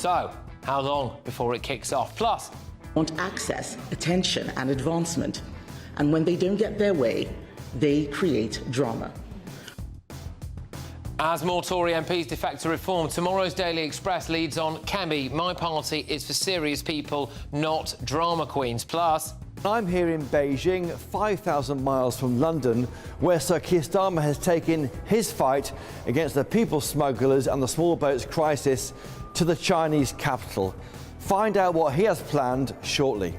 So, how long before it kicks off? Plus, want access, attention and advancement. And when they don't get their way, they create drama. as more Tory MPs defect to reform, tomorrow's Daily Express leads on Kemi. My party is for serious people, not drama queens. Plus, I'm here in Beijing, 5,000 miles from London, where Sir Keir Starmer has taken his fight against the people smugglers and the small boats crisis to the Chinese capital. Find out what he has planned shortly.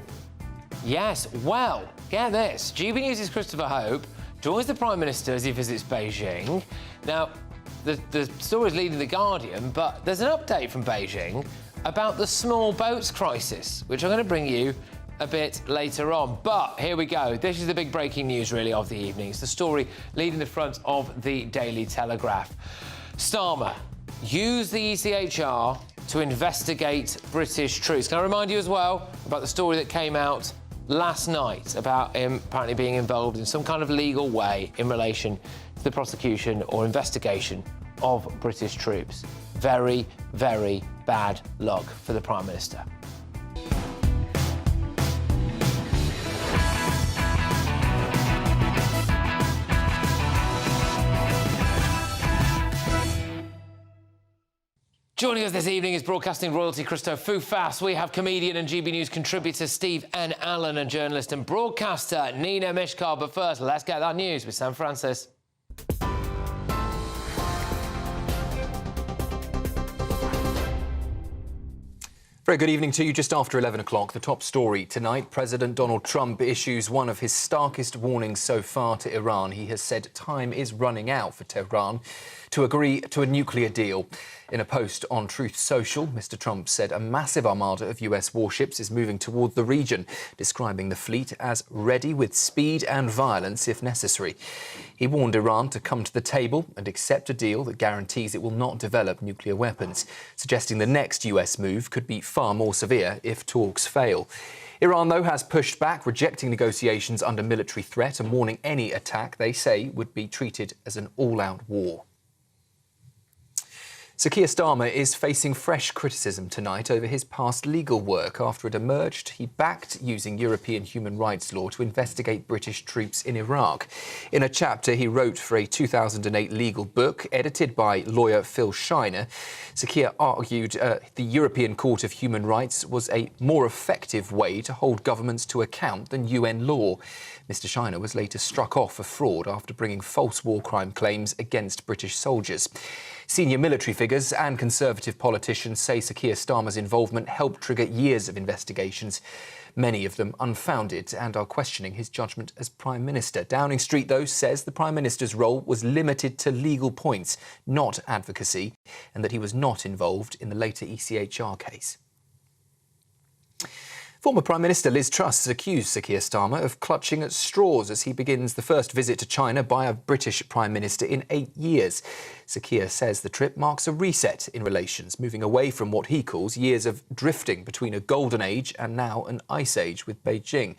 yes, well, get this. GBNews' Christopher Hope joins the Prime Minister as he visits Beijing. Now, the story is leading The Guardian, but there's an update from Beijing about the small boats crisis, which I'm going to bring you a bit later on. But here we go. This is the big breaking news, really, of the evening. It's the story leading the front of the Daily Telegraph. Starmer used the ECHR to investigate British troops. Can I remind you as well about the story that came out last night about him apparently being involved in some kind of legal way in relation to the prosecution or investigation of British troops? Very, very bad luck for the Prime Minister. Joining us this evening is broadcasting royalty Christo Fufas. We have comedian and GB News contributor Steve N. Allen and journalist and broadcaster Nina Mishkar. But first, let's get that news with Sam Francis. Very good evening to you. Just after 11 o'clock, the top story tonight. President Donald Trump issues one of his starkest warnings so far to Iran. He has said time is running out for Tehran to agree to a nuclear deal. In a post on Truth Social, Mr. Trump said a massive armada of US warships is moving toward the region, describing the fleet as ready with speed and violence if necessary. He warned Iran to come to the table and accept a deal that guarantees it will not develop nuclear weapons, suggesting the next US move could be far more severe if talks fail. Iran, though, has pushed back, rejecting negotiations under military threat and warning any attack they say would be treated as an all-out war. Sir Keir Starmer is facing fresh criticism tonight over his past legal work after it emerged he backed using European human rights law to investigate British troops in Iraq. In a chapter he wrote for a 2008 legal book edited by lawyer Phil Shiner, Sir Keir argued the European Court of Human Rights was a more effective way to hold governments to account than UN law. Mr. Shiner was later struck off for fraud after bringing false war crime claims against British soldiers. Senior military figures and Conservative politicians say Sir Keir Starmer's involvement helped trigger years of investigations, many of them unfounded, and are questioning his judgment as Prime Minister. Downing Street, though, says the Prime Minister's role was limited to legal points, not advocacy, and that he was not involved in the later ECHR case. Former Prime Minister Liz Truss has accused Sir Keir Starmer of clutching at straws as he begins the first visit to China by a British Prime Minister in 8 years. Sir Keir says the trip marks a reset in relations, moving away from what he calls years of drifting between a golden age and now an ice age with Beijing.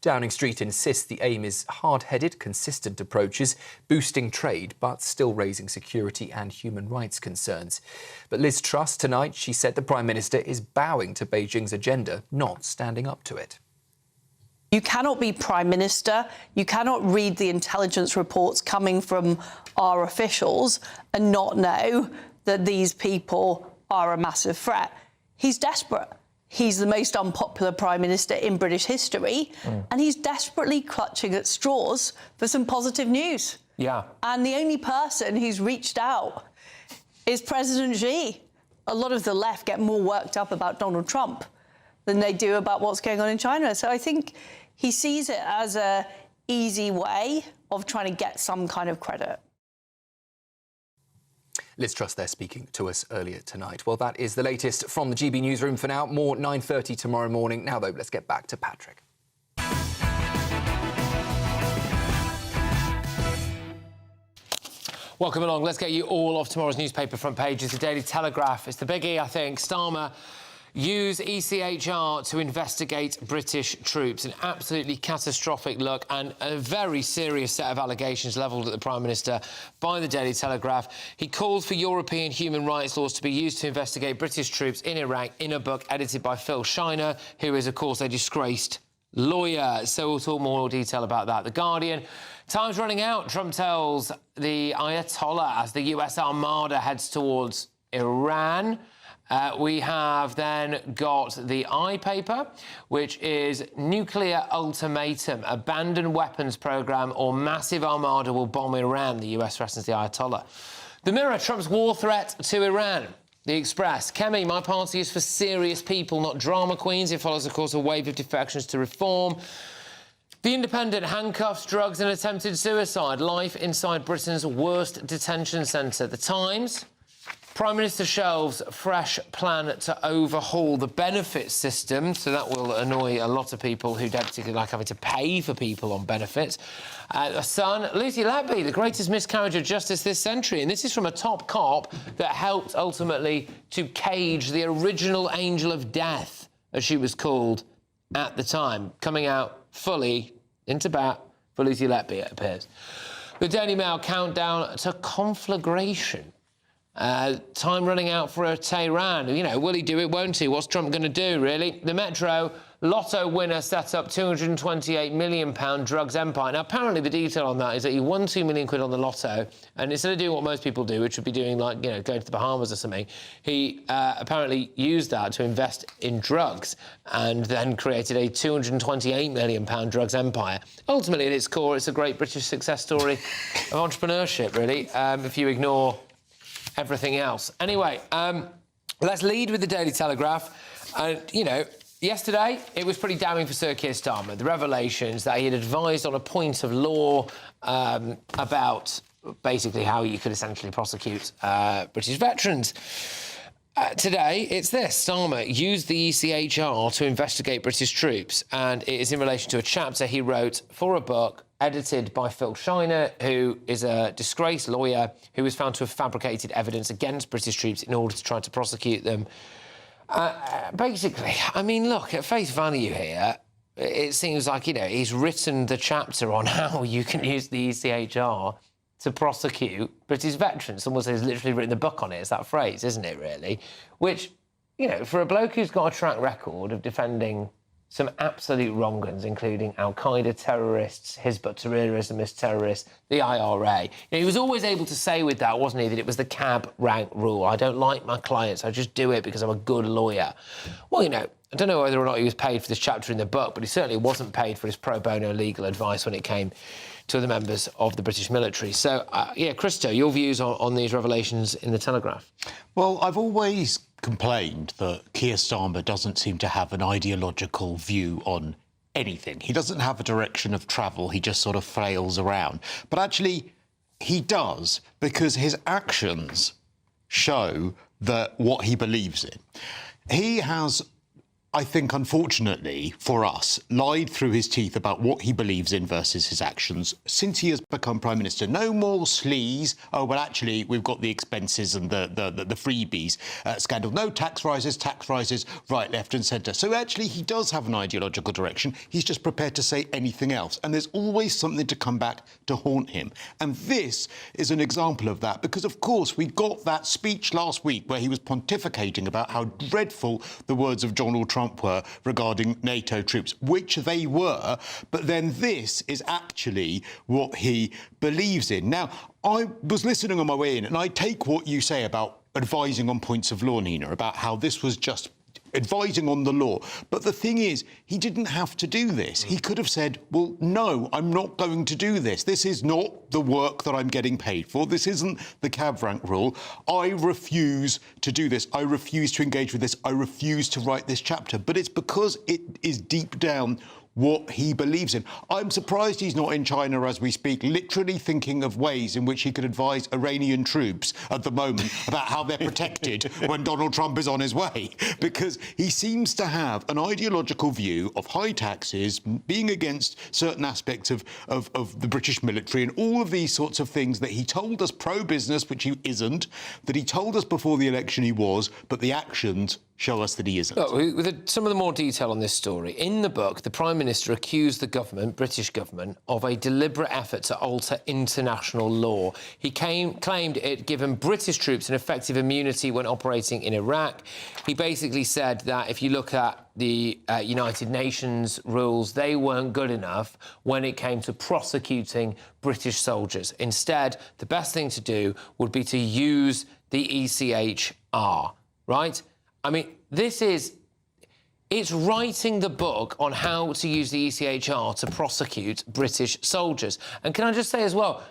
Downing Street insists the aim is hard-headed, consistent approaches, boosting trade, but still raising security and human rights concerns. But Liz Truss tonight, she said the Prime Minister is bowing to Beijing's agenda, not standing up to it. You cannot be Prime Minister, you cannot read the intelligence reports coming from our officials and not know that these people are a massive threat. He's desperate. He's the most unpopular Prime Minister in British history, and he's desperately clutching at straws for some positive news. Yeah. And the only person who's reached out is President Xi. A lot of the left get more worked up about Donald Trump than they do about what's going on in China. So I think he sees it as an easy way of trying to get some kind of credit. Liz Truss there speaking to us earlier tonight. Well, that is the latest from the GB Newsroom for now. More 9:30 tomorrow morning. Now, though, let's get back to Patrick. Welcome along. Let's get you all off tomorrow's newspaper front pages. The Daily Telegraph. It's the biggie, I think. Starmer use ECHR to investigate British troops. An absolutely catastrophic look and a very serious set of allegations levelled at the Prime Minister by the Daily Telegraph. He called for European human rights laws to be used to investigate British troops in Iraq in a book edited by Phil Shiner, who is, of course, a disgraced lawyer. So we'll talk more detail about that. The Guardian. Time's running out, Trump tells the Ayatollah as the US armada heads towards Iran. We have then got the I paper, which is nuclear ultimatum, abandon weapons programme or massive armada will bomb Iran, the US threatens the Ayatollah. The Mirror, Trump's war threat to Iran. The Express, Kemi, my party is for serious people, not drama queens. It follows, of course, a wave of defections to reform. The Independent, handcuffs, drugs and attempted suicide. Life inside Britain's worst detention centre. The Times, Prime Minister shelves fresh plan to overhaul the benefits system, so that will annoy a lot of people who don't particularly like having to pay for people on benefits. The Sun, Lucy Letby, the greatest miscarriage of justice this century, and this is from a top cop that helped ultimately to cage the original angel of death, as she was called at the time, coming out fully into bat for Lucy Letby, it appears. The Daily Mail, countdown to conflagration. Time running out for Tehran. You know, will he do it, won't he? What's Trump going to do, really? The Metro, lotto winner set up £228 million drugs empire. Now, apparently the detail on that is that he won £2 million on the lotto, and instead of doing what most people do, which would be doing, like, you know, going to the Bahamas or something, he apparently used that to invest in drugs and then created a £228 million drugs empire. Ultimately, at its core, it's a great British success story of entrepreneurship, really, if you ignore everything else. Anyway, let's lead with the Daily Telegraph. You know, yesterday it was pretty damning for Sir Keir Starmer. The revelations that he had advised on a point of law about basically how you could essentially prosecute British veterans. Today, it's this. Starmer used the ECHR to investigate British troops, and it is in relation to a chapter he wrote for a book edited by Phil Shiner, who is a disgraced lawyer who was found to have fabricated evidence against British troops in order to try to prosecute them. Basically, I mean, look, at face value here, it seems like, you know, he's written the chapter on how you can use the ECHR to prosecute British veterans. Someone says he's literally written the book on it. It's that phrase, isn't it, really? Which, you know, for a bloke who's got a track record of defending some absolute wrong-uns, including Al-Qaeda terrorists, Hizb ut-Tahrir Islamist terrorists, the IRA. You know, he was always able to say with that, wasn't he, that it was the cab rank rule. I don't like my clients, I just do it because I'm a good lawyer. Well, you know, I don't know whether or not he was paid for this chapter in the book, but he certainly wasn't paid for his pro bono legal advice when it came to the members of the British military. So, yeah, Christo, your views on these revelations in the Telegraph? Well, I've always complained that Keir Starmer doesn't seem to have an ideological view on anything. He doesn't have a direction of travel. He just sort of flails around. But actually, he does, because his actions show that what he believes in. He has, I think, unfortunately for us, lied through his teeth about what he believes in versus his actions since he has become Prime Minister. No more sleaze. Oh, well, actually, we've got the expenses and the freebies scandal. No tax rises, right, left and centre. So actually, he does have an ideological direction. He's just prepared to say anything else. And there's always something to come back to haunt him. And this is an example of that, because, of course, we got that speech last week where he was pontificating about how dreadful the words of Donald Trump were regarding NATO troops, which they were, but then this is actually what he believes in. Now, I was listening on my way in, and I take what you say about advising on points of law, Nina, about how this was just advising on the law. But the thing is, he didn't have to do this. He could have said, well, no, I'm not going to do this. This is not the work that I'm getting paid for. This isn't the cab rank rule. I refuse to do this. I refuse to engage with this. I refuse to write this chapter. But it's because it is deep down what he believes in. I'm surprised he's not in China as we speak, literally thinking of ways in which he could advise Iranian troops at the moment about how they're protected when Donald Trump is on his way. Because he seems to have an ideological view of high taxes, being against certain aspects of the British military and all of these sorts of things that he told us pro-business, which he isn't, that he told us before the election he was, but the actions show us that he isn't. Look, with some of the more detail on this story, in the book, the Prime Minister accused the government, British government, of a deliberate effort to alter international law. He claimed it had given British troops an effective immunity when operating in Iraq. He basically said that if you look at the United Nations rules, they weren't good enough when it came to prosecuting British soldiers. Instead, the best thing to do would be to use the ECHR, right? I mean, it's writing the book on how to use the ECHR to prosecute British soldiers. And can I just say as well,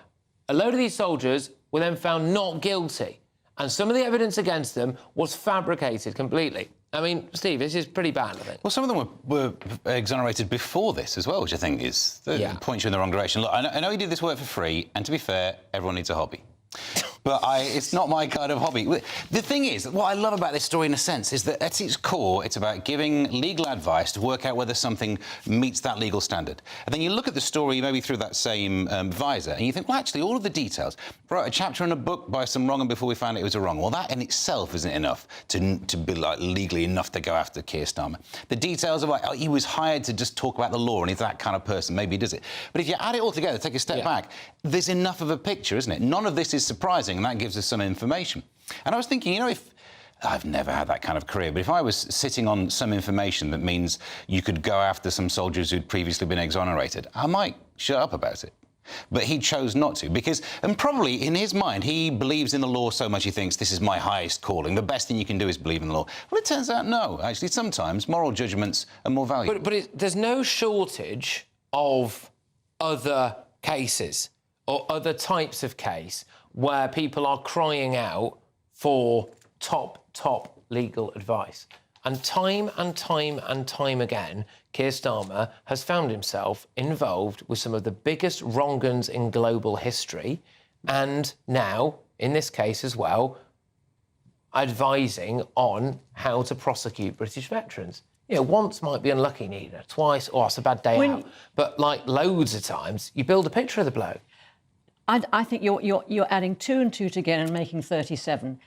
a load of these soldiers were then found not guilty, and some of the evidence against them was fabricated completely. I mean, Steve, this is pretty bad, I think. Well, some of them were exonerated before this as well, which I think is points you in the wrong direction. Look, I know he did this work for free, and to be fair, everyone needs a hobby. But it's not my kind of hobby. The thing is, what I love about this story, in a sense, is that at its core, it's about giving legal advice to work out whether something meets that legal standard. And then you look at the story maybe through that same visor, and you think, well, actually, all of the details. Wrote a chapter in a book by some wrong, and before we found it was a wrong. Well, that in itself isn't enough to be like legally enough to go after Keir Starmer. The details of like, he was hired to just talk about the law, and he's that kind of person. Maybe he does it. But if you add it all together, take a step back, there's enough of a picture, isn't it? None of this is surprising, and that gives us some information. And I was thinking, you know, if I've never had that kind of career, but if I was sitting on some information that means you could go after some soldiers who'd previously been exonerated, I might shut up about it. But he chose not to, because, and probably in his mind, he believes in the law so much he thinks this is my highest calling. The best thing you can do is believe in the law. Well, it turns out no. Actually, sometimes moral judgments are more valuable. But there's no shortage of other cases or other types of case where people are crying out for top legal advice. And time again, Keir Starmer has found himself involved with some of the biggest wrong-uns in global history, and now, in this case as well, advising on how to prosecute British veterans. You know, once might be unlucky, Nina, twice, it's a bad day out. But, like, loads of times, you build a picture of the bloke. I think you're adding 2 and 2 together and making 37.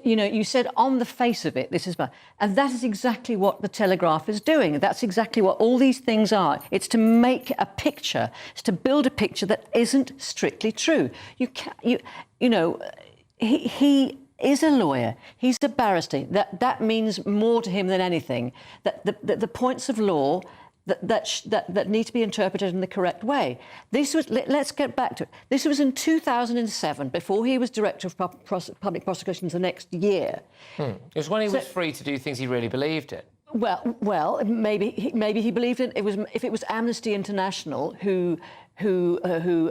You know, you said on the face of it, this is bad. And that is exactly what the Telegraph is doing. That's exactly what all these things are. It's to make a picture, it's to build a picture that isn't strictly true. You know, he is a lawyer. He's a barrister. That means more to him than anything. That the points of law that need to be interpreted in the correct way. This was, let's get back to it. This was in 2007, before he was Director of Public Prosecutions the next year. It was when he was free to do things he really believed in. Well, maybe he believed it. If it was Amnesty International who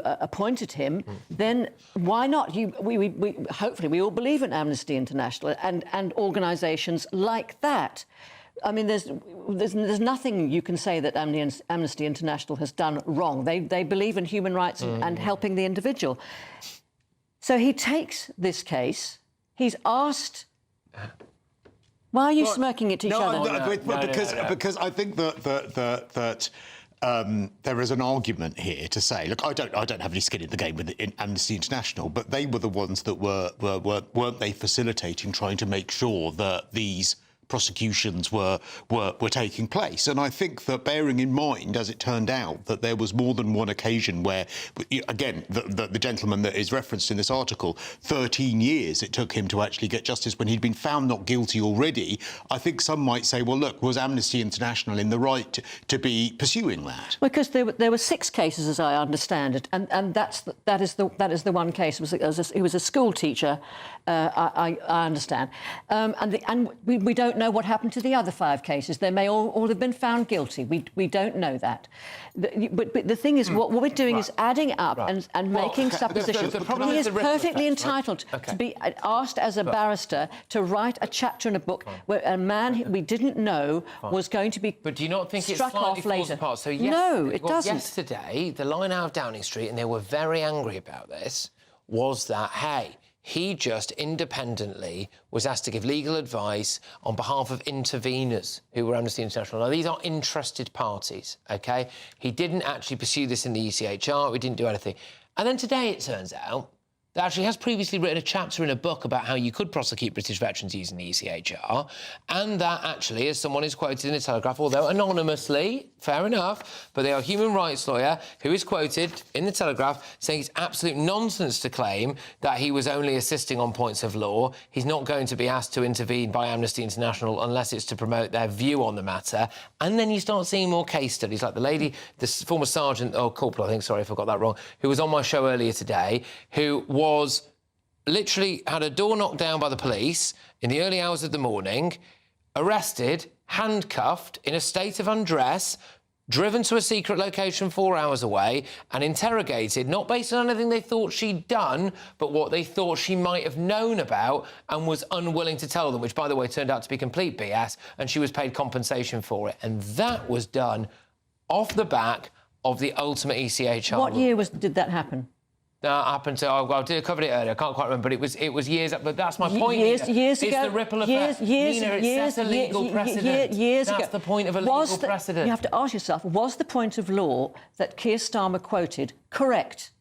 appointed him, then why not? Hopefully we all believe in Amnesty International and organisations like that. I mean, there's nothing you can say that Amnesty International has done wrong. They believe in human rights and helping the individual. So he takes this case. He's asked. Why are you smirking at each other? Because I think that there is an argument here to say, look, I don't have any skin in the game with Amnesty International, but they were the ones that weren't they facilitating, trying to make sure that these prosecutions were taking place. And I think that, bearing in mind, as it turned out, that there was more than one occasion where, again, the gentleman that is referenced in this article, 13 years it took him to actually get justice when he'd been found not guilty already. I think some might say, well, look, was Amnesty International in the right to be pursuing that? Because there were 6 cases, as I understand it, and that is the one case. He was a school teacher, I understand, and we don't know what happened to the other 5 cases. They may all have been found guilty. We don't know that. But the thing is, what we're doing is adding up and making suppositions. He is perfectly entitled to be asked as a barrister to write a chapter in a book where a man we didn't know was going to be But do you not think struck it slightly off later? falls apart? So No, it doesn't. Yesterday, the line out of Downing Street, and they were very angry about this, was that, hey, he just independently was asked to give legal advice on behalf of interveners who were Amnesty International. Now, these are interested parties, OK? He didn't actually pursue this in the ECHR. We didn't do anything. And then today, it turns out, that actually has previously written a chapter in a book about how you could prosecute British veterans using the ECHR, and that actually, as someone is quoted in the Telegraph, although anonymously, fair enough, but they are a human rights lawyer who is quoted in the Telegraph saying it's absolute nonsense to claim that he was only assisting on points of law. He's not going to be asked to intervene by Amnesty International unless it's to promote their view on the matter. And then you start seeing more case studies, like the lady, the former sergeant, or corporal, I think, sorry if I got that wrong, who was on my show earlier today, who was literally had a door knocked down by the police in the early hours of the morning, arrested, handcuffed, in a state of undress, driven to a secret location 4 hours away and interrogated, not based on anything they thought she'd done, but what they thought she might have known about and was unwilling to tell them, which, by the way, turned out to be complete BS, and she was paid compensation for it. And that was done off the back of the ultimate ECHR. What year did that happen? Up until I covered it earlier. I can't quite remember, but it was years up. But that's my point. Years Nina. ago. It's the ripple effect. Nina, it sets a legal precedent. That's the point of a legal precedent. You have to ask yourself: was the point of law that Keir Starmer quoted correct?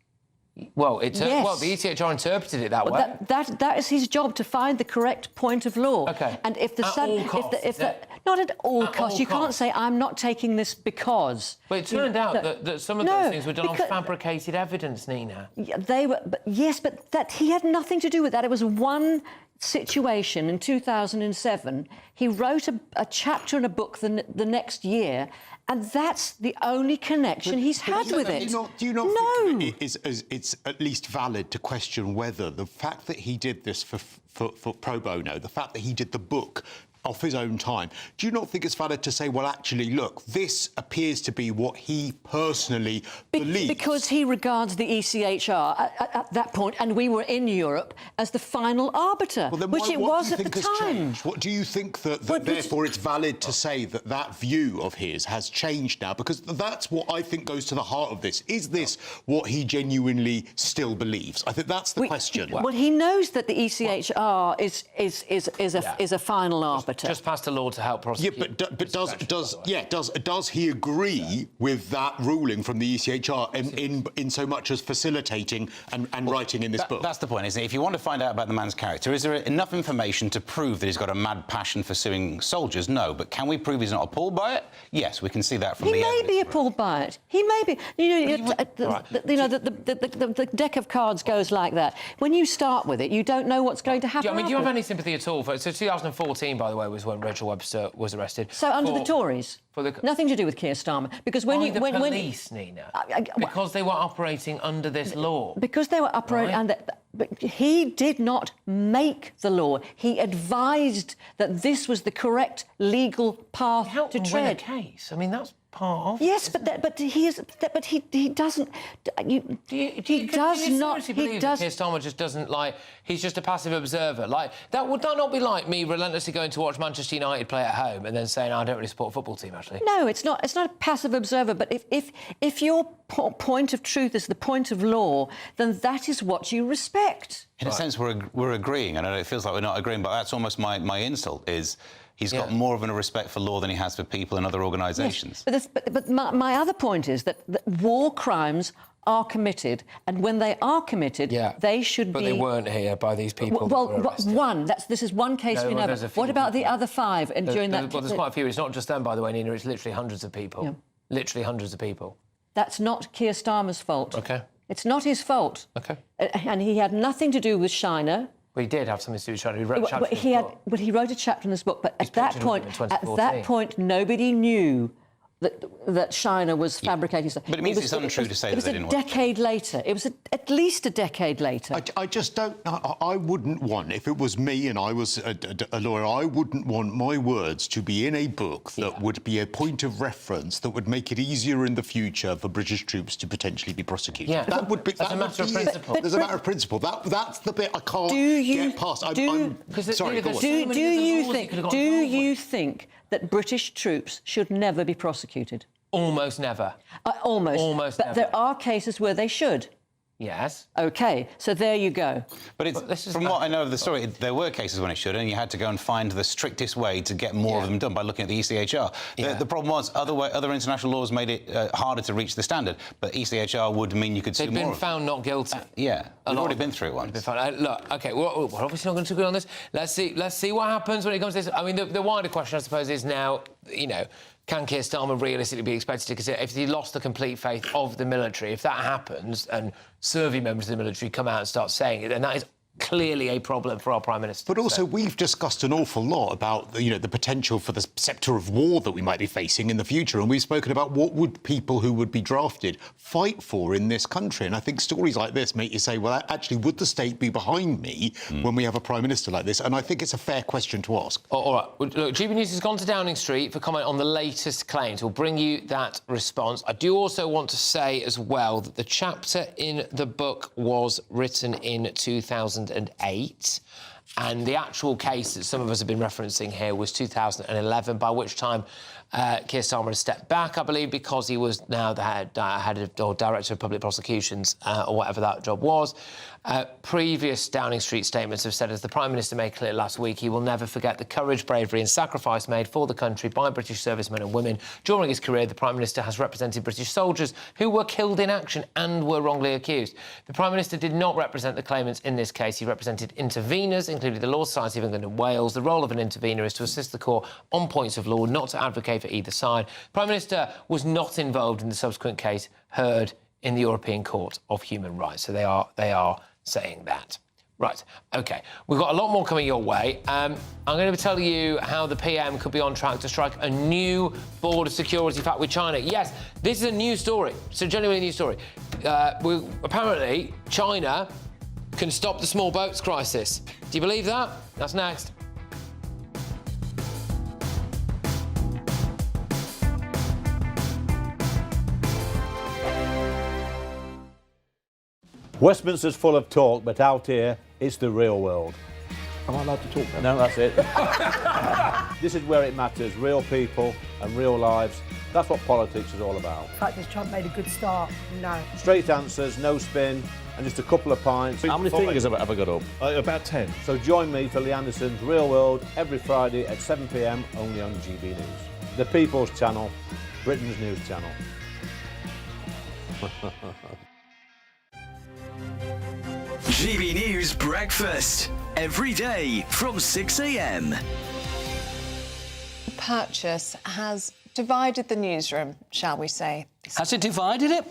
Well, Yes. well, the ECHR interpreted it that way. That is his job, to find the correct point of law. Okay. And if the At all costs, not at all At costs, all you can't costs. say I'm not taking this because. But it turned out that some of those things were done on because- fabricated evidence, Nina. They were, but that he had nothing to do with that. It was one situation in 2007. He wrote a chapter in a book the next year, and that's the only connection he's had with it. Do you not think it's at least valid to question whether the fact that he did this for pro bono, the fact that he did the book off his own time, do you not think it's valid to say, well, actually, look, this appears to be what he personally believes? Because he regards the ECHR at that point, and we were in Europe, as the final arbiter, Well, then which it what was do you at think the has time. changed? What do you think that But- therefore it's valid to say that view of his has changed now? Because that's what I think goes to the heart of this. Is this what he genuinely still believes? I think that's the question. Well, he knows that the ECHR is a final arbiter. Just passed a law to help prosecute. Yeah, but does he agree with that ruling from the ECHR in so much as facilitating and writing in this book? That's the point, isn't it? If you want to find out about the man's character, is there enough information to prove that he's got a mad passion for suing soldiers? No. But can we prove he's not appalled by it? Yes, we can see that from He the may evidence. be appalled by it. He may be. The deck of cards goes like that. When you start with it, you don't know what's going to happen. Do you have any sympathy at all for it? So 2014, by the way, was when Rachel Webster was arrested. So under the Tories, nothing to do with Keir Starmer, because when police, Nina, because they were operating under this law. Because they were operating under. But he did not make the law. He advised that this was the correct legal path Help to them win a tread. case. I mean, that's part of. Yes, but he doesn't. He does not. He does. Keir Starmer just doesn't he's just a passive observer. Would that not be like me relentlessly going to watch Manchester United play at home and then saying, I don't really support a football team, actually? No, it's not. It's not a passive observer. But if your point of truth is the point of law, then that is what you respect. In a sense, we're agreeing. I know it feels like we're not agreeing, but that's almost my insult, is he's got more of a respect for law than he has for people and other organisations. Yes, but my other point is that war crimes are committed, and when they are committed, they should be... But they weren't here by these people. This is one case we know. What about the other five? And during that... Well, there's quite a few. It's not just them, by the way, Nina. It's literally hundreds of people. Yeah. Literally hundreds of people. That's not Keir Starmer's fault. OK. It's not his fault. OK. And he had nothing to do with China. Well, he did have something to do with China. He wrote a chapter in his book. But he wrote a chapter in this book. But at that point, nobody knew that China was fabricating stuff. But it means it's untrue to say that they didn't want. It was a decade later. It was at least a decade later. I just don't... I wouldn't want, if it was me and I was a lawyer, I wouldn't want my words to be in a book that would be a point of reference that would make it easier in the future for British troops to potentially be prosecuted. Yeah. That would be... As a matter of principle. There's a matter of principle. That's the bit I can't get past. Sorry, go on. Do you think that British troops should never be prosecuted? Almost never. Almost. Almost but never. there are cases where they should. Yes. OK, so there you go. But from what I know of the story, there were cases when it should, and you had to go and find the strictest way to get more of them done by looking at the ECHR. The problem was other international laws made it harder to reach the standard, but ECHR would mean you could sue more. They've been found not guilty. Yeah, we've already been through it once. Look, OK, we're obviously not going to agree on this. Let's see what happens when it comes to this. I mean, the wider question, I suppose, is now, you know, can Keir Starmer realistically be expected to consider, if he lost the complete faith of the military, if that happens and serving members of the military come out and start saying it, then that is clearly a problem for our Prime Minister. But also, we've discussed an awful lot about, the potential for the spectre of war that we might be facing in the future, and we've spoken about what would people who would be drafted fight for in this country. And I think stories like this make you say, well, actually, would the state be behind me when we have a Prime Minister like this? And I think it's a fair question to ask. All right. Well, look, GBNews has gone to Downing Street for comment on the latest claims. We'll bring you that response. I do also want to say as well that the chapter in the book was written in 2008, and the actual case that some of us have been referencing here was 2011, by which time Keir Starmer had stepped back, I believe, because he was now the head or director of public prosecutions, or whatever that job was. Previous Downing Street statements have said, as the Prime Minister made clear last week, he will never forget the courage, bravery and sacrifice made for the country by British servicemen and women. During his career, the Prime Minister has represented British soldiers who were killed in action and were wrongly accused. The Prime Minister did not represent the claimants in this case. He represented interveners, including the Law Society of England and Wales. The role of an intervener is to assist the court on points of law, not to advocate for either side. The Prime Minister was not involved in the subsequent case heard in the European Court of Human Rights. So they are saying that. Right, OK. We've got a lot more coming your way. I'm going to tell you how the PM could be on track to strike a new border security pact with China. Yes, this is a new story. It's a genuinely new story. Apparently, China can stop the small boats crisis. Do you believe that? That's next. Westminster's full of talk, but out here, it's the real world. Am I allowed to talk then? No, that's it. This is where it matters, real people and real lives. That's what politics is all about. In fact, has Trump made a good start? No. Straight answers, no spin, and just a couple of pints. How many fingers have I got up? About 10. So join me for Lee Anderson's Real World every Friday at 7 p.m, only on GB News. The People's Channel, Britain's news channel. GB News Breakfast, every day from 6 a.m. Purchase has divided the newsroom, shall we say. Has it divided it?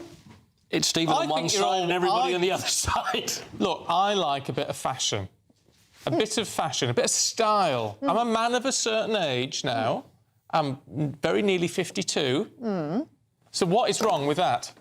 It's Stephen on one side and everybody on the other side. Look, I like a bit of fashion. A bit of fashion, a bit of style. I'm a man of a certain age now. I'm very nearly 52. So what is wrong with that?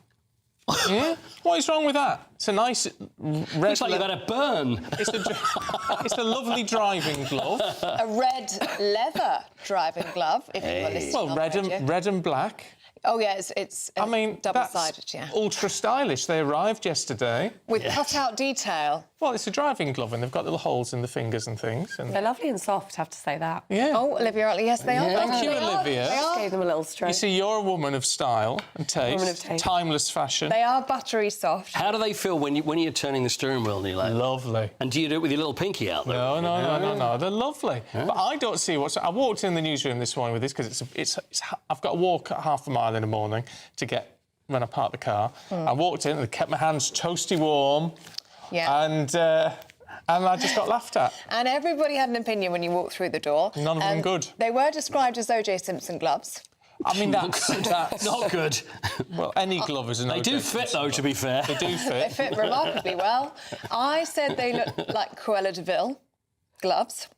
What is wrong with that? It's a nice red... Looks like you've had a burn. It's a lovely driving glove. A red leather driving glove, if you were listening. Well, red and black. Oh, yeah, it's double-sided, yeah. Ultra stylish. They arrived yesterday. With cut-out detail. Well, it's a driving glove and they've got little holes in the fingers and things. And... They're lovely and soft, I have to say that. Yeah. Oh, Olivia, yes, they are. Thank you, Olivia. They are. Gave them a little stroke. You see, you're a woman of style and taste. Woman of taste. Timeless fashion. They are buttery soft. How do they feel when you're turning the steering wheel, Neil? Lovely. And do you do it with your little pinky out there? No. They're lovely. Yeah. But I don't see what's... I walked in the newsroom this morning with this because I've got to walk half a mile in the morning to when I park the car. I walked in and kept my hands toasty warm. Yeah. And I just got laughed at. And everybody had an opinion when you walked through the door. None of them good. They were described as O.J. Simpson gloves. I mean, that's not good. Well, any glove is an They do fit, though, to be fair. They do fit. They fit remarkably well. I said they look like Cruella de Vil gloves.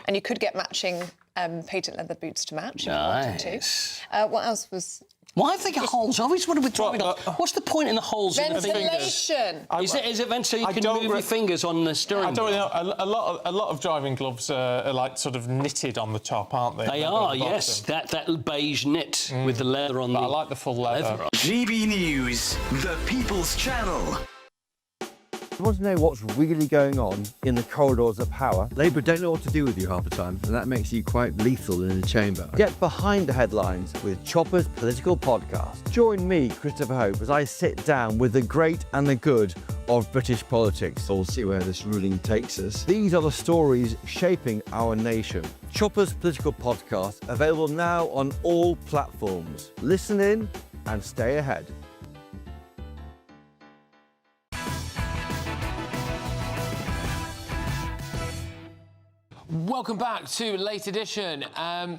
And you could get matching patent leather boots to match if you wanted to. What else was... Why have they got holes? I always wonder with driving gloves. What's the point in the holes in the fingers? Ventilation. Is it so you can move your fingers on the steering wheel? A lot of driving gloves are like sort of knitted on the top, aren't they? They are, yes. That beige knit with the leather on. But I like the full leather. GB News, the People's Channel. You want to know what's really going on in the corridors of power? Labour don't know what to do with you half the time, and that makes you quite lethal in the chamber. Get behind the headlines with Chopper's Political Podcast. Join me, Christopher Hope, as I sit down with the great and the good of British politics. We'll see where this ruling takes us. These are the stories shaping our nation. Chopper's political podcast, available now on all platforms. Listen in and stay ahead. Welcome back to Late Edition.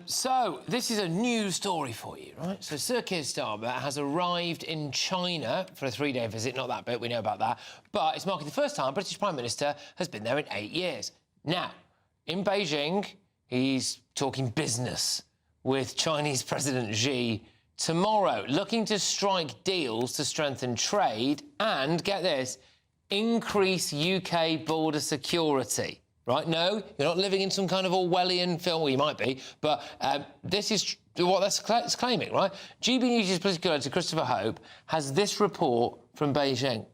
So, this is a new story for you, right? So, Sir Keir Starmer has arrived in China for a 3-day visit. Not that bit, we know about that. But it's marking the first time a British Prime Minister has been there in 8 years. Now, in Beijing, he's talking business with Chinese President Xi tomorrow, looking to strike deals to strengthen trade and, get this, increase UK border security. Right? No, you're not living in some kind of Orwellian film. Well, you might be, but this is what that's claiming, right? GBNews' political editor, Christopher Hope, has this report from Beijing.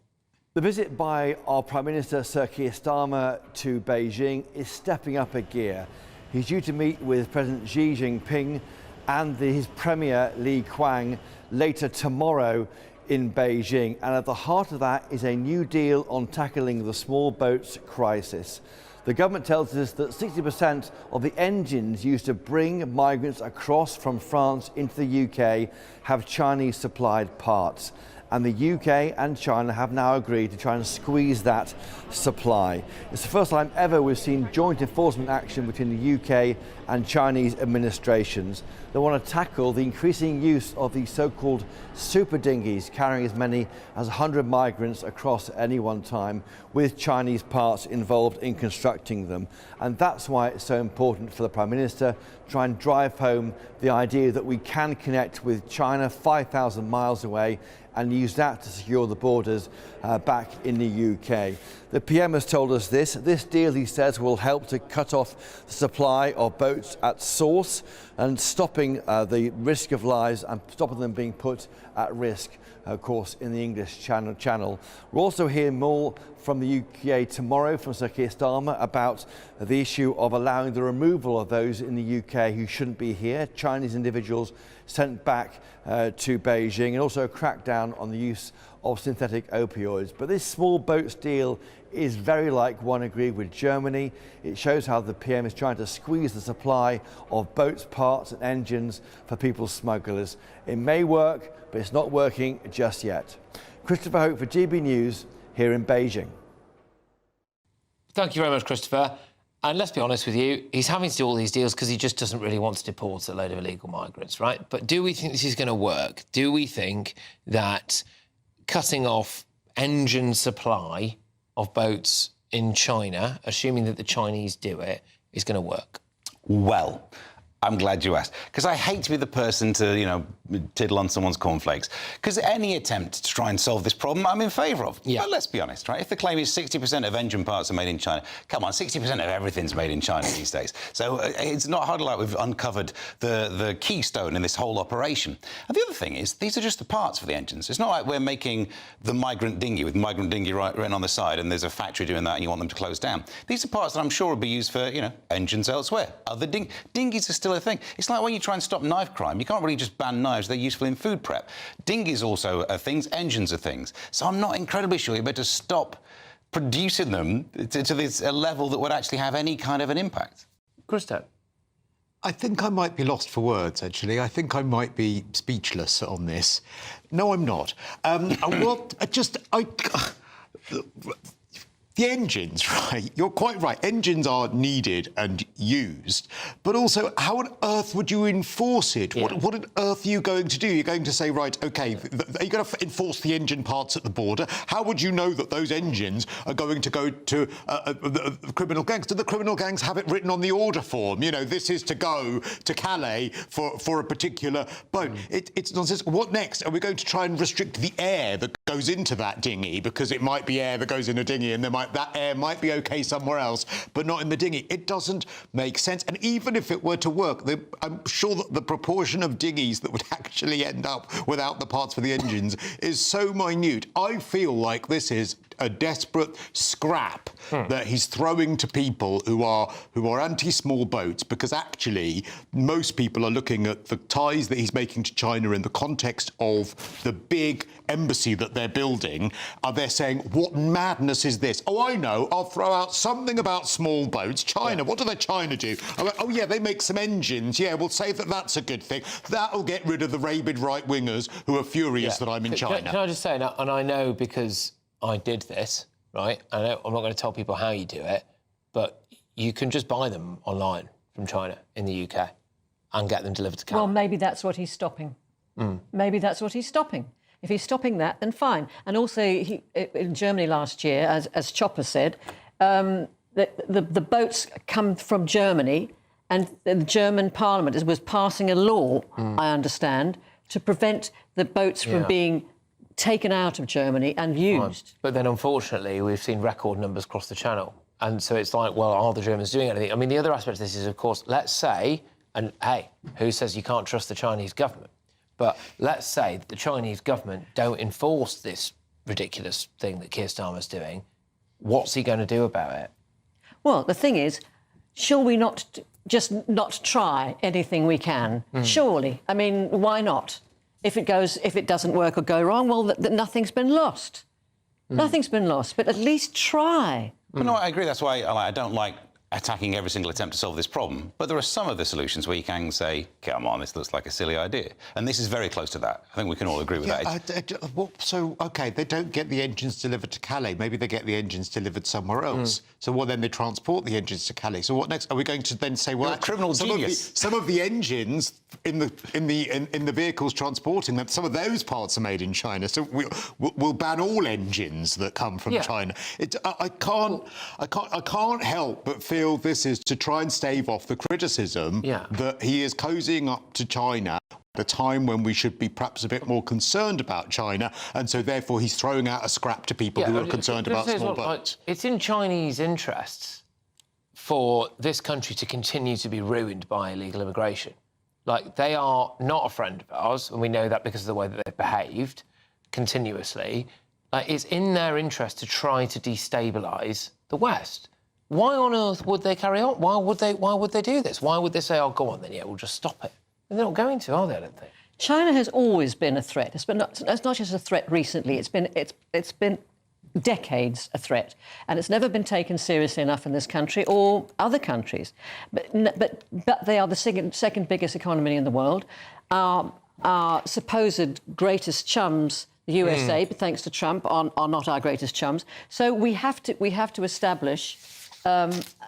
The visit by our Prime Minister, Sir Keir Starmer, to Beijing is stepping up a gear. He's due to meet with President Xi Jinping and his Premier Li Qiang later tomorrow in Beijing. And at the heart of that is a new deal on tackling the small boats crisis. The government tells us that 60% of the engines used to bring migrants across from France into the UK have Chinese supplied parts. And the UK and China have now agreed to try and squeeze that supply. It's the first time ever we've seen joint enforcement action between the UK and Chinese administrations. They want to tackle the increasing use of these so-called super dinghies carrying as many as 100 migrants across at any one time, with Chinese parts involved in constructing them. And that's why it's so important for the Prime Minister to try and drive home the idea that we can connect with China 5,000 miles away and use that to secure the borders back in the UK. The PM has told us this deal, he says, will help to cut off the supply of boats at source and stopping the risk of lives and stopping them being put at risk, of course, in the English Channel. We'll also hear more from the UK tomorrow from Sir Keir Starmer about the issue of allowing the removal of those in the UK who shouldn't be here, Chinese individuals sent back to Beijing, and also a crackdown on the use of synthetic opioids. But this small boats deal is very like one agreed with Germany. It shows how the PM is trying to squeeze the supply of boats, parts and engines for people smugglers. It may work, but it's not working just yet. Christopher Hope for GB News here in Beijing. Thank you very much, Christopher. And let's be honest with you, he's having to do all these deals because he just doesn't really want to deport a load of illegal migrants, right? But do we think this is going to work? Do we think that cutting off engine supply of boats in China, assuming that the Chinese do it, is going to work? Well, I'm glad you asked, because I hate to be the person to, tiddle on someone's cornflakes. Because any attempt to try and solve this problem, I'm in favour of. Yeah. But let's be honest, right? If the claim is 60% of engine parts are made in China, come on, 60% of everything's made in China these days. So it's not hardly like we've uncovered the keystone in this whole operation. And the other thing is, these are just the parts for the engines. It's not like we're making the migrant dinghy with migrant dinghy written on the side and there's a factory doing that and you want them to close down. These are parts that I'm sure will be used for, engines elsewhere. Other dinghies are still a thing. It's like when you try and stop knife crime, you can't really just ban knives, they're useful in food prep. Dinghies also are things, engines are things. So I'm not incredibly sure you're better stop producing them to this level that would actually have any kind of an impact. Christo? I think I might be lost for words, actually. I think I might be speechless on this. No, I'm not. The engines, right? You're quite right. Engines are needed and used, but also, how on earth would you enforce it? Yeah. What on earth are you going to do? You're going to say, right, OK, are you going to enforce the engine parts at the border? How would you know that those engines are going to go to the criminal gangs? Do the criminal gangs have it written on the order form? This is to go to Calais for a particular boat. It's nonsense. What next? Are we going to try and restrict the air that goes into that dinghy? Because it might be air that goes in a dinghy and that air might be OK somewhere else, but not in the dinghy. It doesn't make sense. And even if it were to work, I'm sure that the proportion of dinghies that would actually end up without the parts for the engines is so minute. I feel like this is a desperate scrap that he's throwing to people who are anti-small boats, because actually most people are looking at the ties that he's making to China in the context of the big embassy that they're building. They're saying, what madness is this? Oh, I know, I'll throw out something about small boats. China, what do China do? Oh, yeah, they make some engines. Yeah, we'll say that that's a good thing. That'll get rid of the rabid right-wingers who are furious that I'm in China. Can I just say, and I know because I did this, right? I'm not going to tell people how you do it, but you can just buy them online from China in the UK and get them delivered to Canada. Well, maybe that's what he's stopping. Maybe that's what he's stopping. If he's stopping that, then fine. And also, in Germany last year, as Chopper said, the boats come from Germany, and the German Parliament was passing a law, I understand, to prevent the boats from being taken out of Germany and used. But then, unfortunately, we've seen record numbers across the channel. And so it's like, well, are the Germans doing anything? I mean, the other aspect of this is, of course, let's say, and hey, who says you can't trust the Chinese government? But let's say that the Chinese government don't enforce this ridiculous thing that Keir Starmer's doing. What's he going to do about it? Well, the thing is, shall we not just not try anything we can? Surely. I mean, why not? If it doesn't work or go wrong, well, nothing's been lost. Nothing's been lost, but at least try. But no, I agree. That's why I don't like attacking every single attempt to solve this problem. But there are some of the solutions where you can say, come on, this looks like a silly idea. And this is very close to that. I think we can all agree with that. So, OK, they don't get the engines delivered to Calais. Maybe they get the engines delivered somewhere else. So, then they transport the engines to Calais. So what next? Are we going to then say, well, criminal genius. Some of the engines in the vehicles transporting them, some of those parts are made in China. So we'll ban all engines that come from China. I can't help but feel this is to try and stave off the criticism that he is cozying up to China at a time when we should be perhaps a bit more concerned about China, and so therefore he's throwing out a scrap to people who are concerned about small boats. It's in Chinese interests for this country to continue to be ruined by illegal immigration. Like, they are not a friend of ours, and we know that because of the way that they've behaved continuously. It's in their interest to try to destabilise the West. Why on earth would they carry on? Why would they do this? Why would they say, oh, go on then, we'll just stop it? And they're not going to, are they, I don't think? It's has always been a threat. It's not just a threat recently. It's been decades a threat, and it's never been taken seriously enough in this country or other countries. But they are the second biggest economy in the world. Our supposed greatest chums, the USA, but thanks to Trump, are not our greatest chums. So we have to establish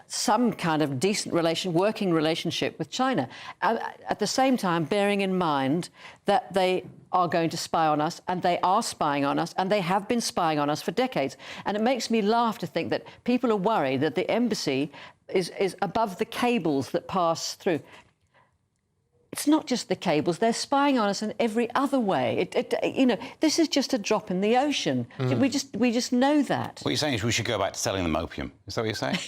some kind of decent working relationship with China. At the same time, bearing in mind that they are going to spy on us, and they are spying on us, and they have been spying on us for decades. And it makes me laugh to think that people are worried that the embassy is above the cables that pass through. It's not just the cables. They're spying on us in every other way. This is just a drop in the ocean. We just know that. What you're saying is we should go back to selling them opium. Is that what you're saying?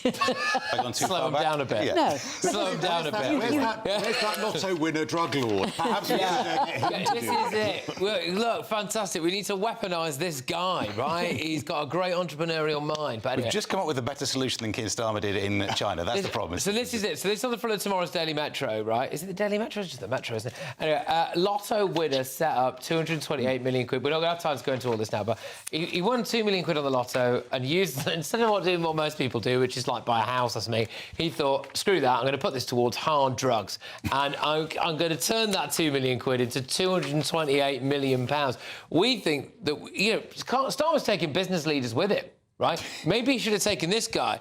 Slow them down a bit. Yeah. No. Slow them down a bit. Where's that lotto winner drug lord? Perhaps this is it. Look, fantastic. We need to weaponise this guy, right? He's got a great entrepreneurial mind. But anyway. We've just come up with a better solution than Keir Starmer did in China. That's the problem. So this is it. So this is on the front of tomorrow's Daily Metro, right? Is it the Daily Metro? It's just the Metro, isn't it? Anyway, Lotto winner set up 228 million quid. We're not going to have time to go into all this now, but he won 2 million quid on the Lotto and used, instead of doing what most people do, which is like buy a house or something, he thought, screw that, I'm going to put this towards hard drugs. And I'm going to turn that 2 million quid into 228 million pounds. We think that, Starmer's taking business leaders with him, right? Maybe he should have taken this guy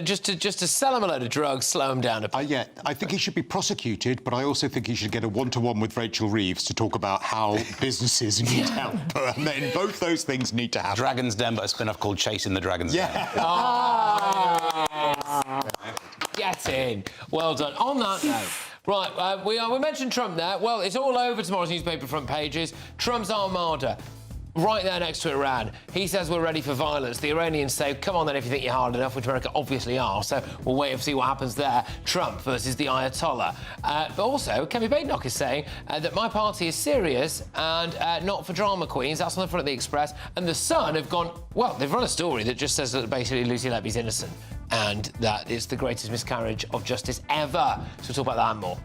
just to sell him a load of drugs, slow him down a bit. I think he should be prosecuted, but I also think he should get a one-to-one with Rachel Reeves to talk about how businesses need help. And then both those things need to happen. Dragon's Den, but a spin-off called Chasing the Dragon's Den. Get in. Well done. On that note, right, we mentioned Trump there. Well, it's all over tomorrow's newspaper front pages. Trump's armada. right there next to Iran. He says we're ready for violence. The Iranians say, come on then if you think you're hard enough, which America obviously are. So we'll wait and see what happens there. Trump versus the Ayatollah. But also, Kemi Badenoch is saying that my party is serious and not for drama queens. That's on the front of the Express. And The Sun have gone, well, they've run a story that just says that basically Lucy Levy's innocent and that it's the greatest miscarriage of justice ever. So we'll talk about that and more.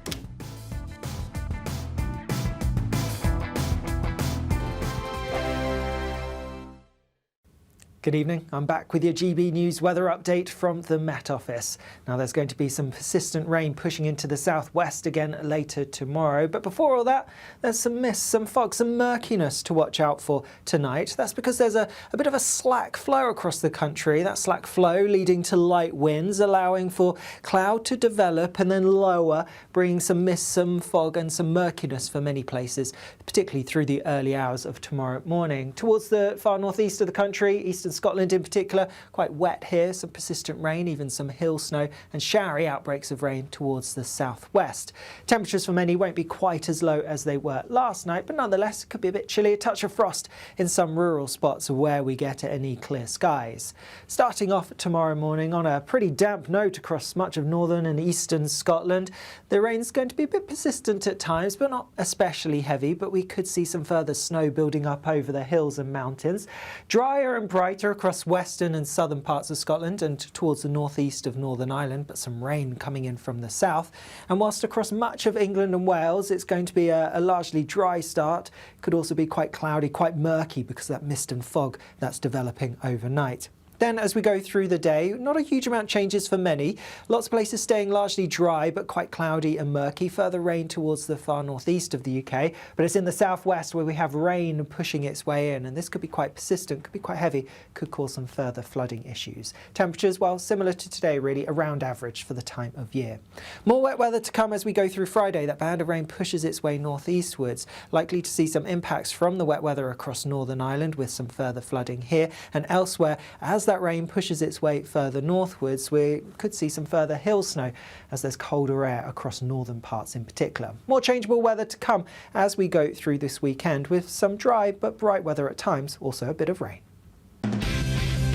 Good evening. I'm back with your GB News weather update from the Met Office. Now, there's going to be some persistent rain pushing into the southwest again later tomorrow. But before all that, there's some mist, some fog, some murkiness to watch out for tonight. That's because there's a bit of a slack flow across the country. That slack flow leading to light winds, allowing for cloud to develop and then lower, bringing some mist, some fog and some murkiness for many places, particularly through the early hours of tomorrow morning. Towards the far northeast of the country, eastern Scotland in particular, quite wet here, some persistent rain, even some hill snow and showery outbreaks of rain towards the southwest. Temperatures for many won't be quite as low as they were last night, but nonetheless it could be a bit chilly, a touch of frost in some rural spots where we get any clear skies. Starting off tomorrow morning on a pretty damp note across much of northern and eastern Scotland. The rain's going to be a bit persistent at times, but not especially heavy, but we could see some further snow building up over the hills and mountains. Drier and brighter across western and southern parts of Scotland and towards the northeast of Northern Ireland, but some rain coming in from the south. And whilst across much of England and Wales it's going to be a largely dry start, it could also be quite cloudy, quite murky because of that mist and fog that's developing overnight. Then as we go through the day, not a huge amount changes for many. Lots of places staying largely dry but quite cloudy and murky. Further rain towards the far northeast of the UK, but it's in the southwest where we have rain pushing its way in, and this could be quite persistent, could be quite heavy, could cause some further flooding issues. Temperatures, well, similar to today really, around average for the time of year. More wet weather to come as we go through Friday. That band of rain pushes its way northeastwards, likely to see some impacts from the wet weather across Northern Ireland with some further flooding here and elsewhere. As that rain pushes its way further northwards, we could see some further hill snow as there's colder air across northern parts in particular. More changeable weather to come as we go through this weekend with some dry but bright weather at times, also a bit of rain.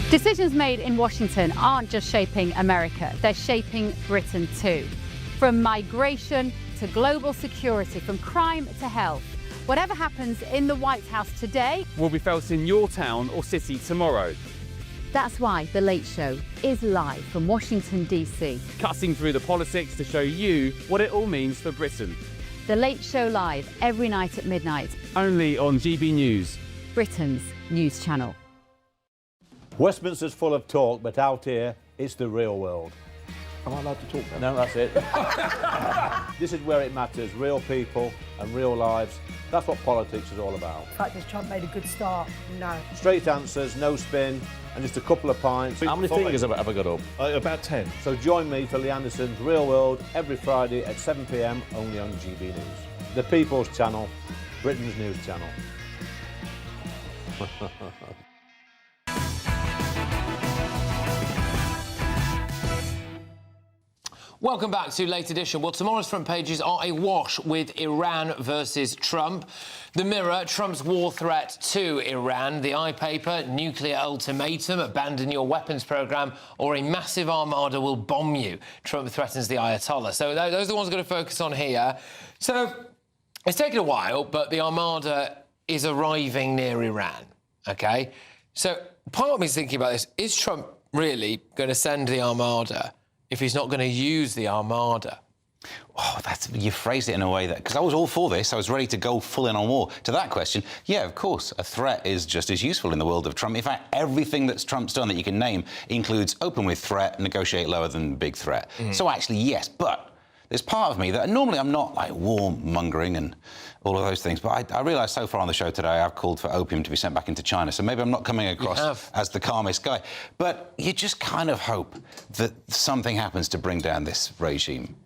Decisions made in Washington aren't just shaping America, they're shaping Britain too. From migration to global security, from crime to health. Whatever happens in the White House today will be felt in your town or city tomorrow. That's why The Late Show is live from Washington, D.C. Cutting through the politics to show you what it all means for Britain. The Late Show live every night at midnight. Only on GB News, Britain's news channel. Westminster's full of talk, but out here, it's the real world. Am I allowed to talk now? No, that's it. This is where it matters, real people and real lives. That's what politics is all about. In fact, has Trump made a good start? No. Straight answers, no spin, and just a couple of pints. How many fingers have I got up? About 10. So join me for Lee Anderson's Real World every Friday at 7 p.m. only on GB News. The People's Channel, Britain's news channel. Welcome back to Late Edition. Well, tomorrow's front pages are awash with Iran versus Trump. The Mirror, Trump's war threat to Iran. The iPaper, nuclear ultimatum, abandon your weapons programme, or a massive armada will bomb you. Trump threatens the Ayatollah. So those are the ones we're going to focus on here. So it's taken a while, but the armada is arriving near Iran, OK? So part of me is thinking about this. Is Trump really going to send the armada if he's not going to use the armada? Oh, you phrased it in a way that... Because I was all for this. I was ready to go full in on war. To that question, yeah, of course, a threat is just as useful in the world of Trump. In fact, everything that Trump's done that you can name includes open with threat, negotiate lower than big threat. So actually, yes, but there's part of me that... Normally, I'm not, like, war-mongering and all of those things, but I realise so far on the show today I've called for opium to be sent back into China, so maybe I'm not coming across as the calmest guy. But you just kind of hope that something happens to bring down this regime.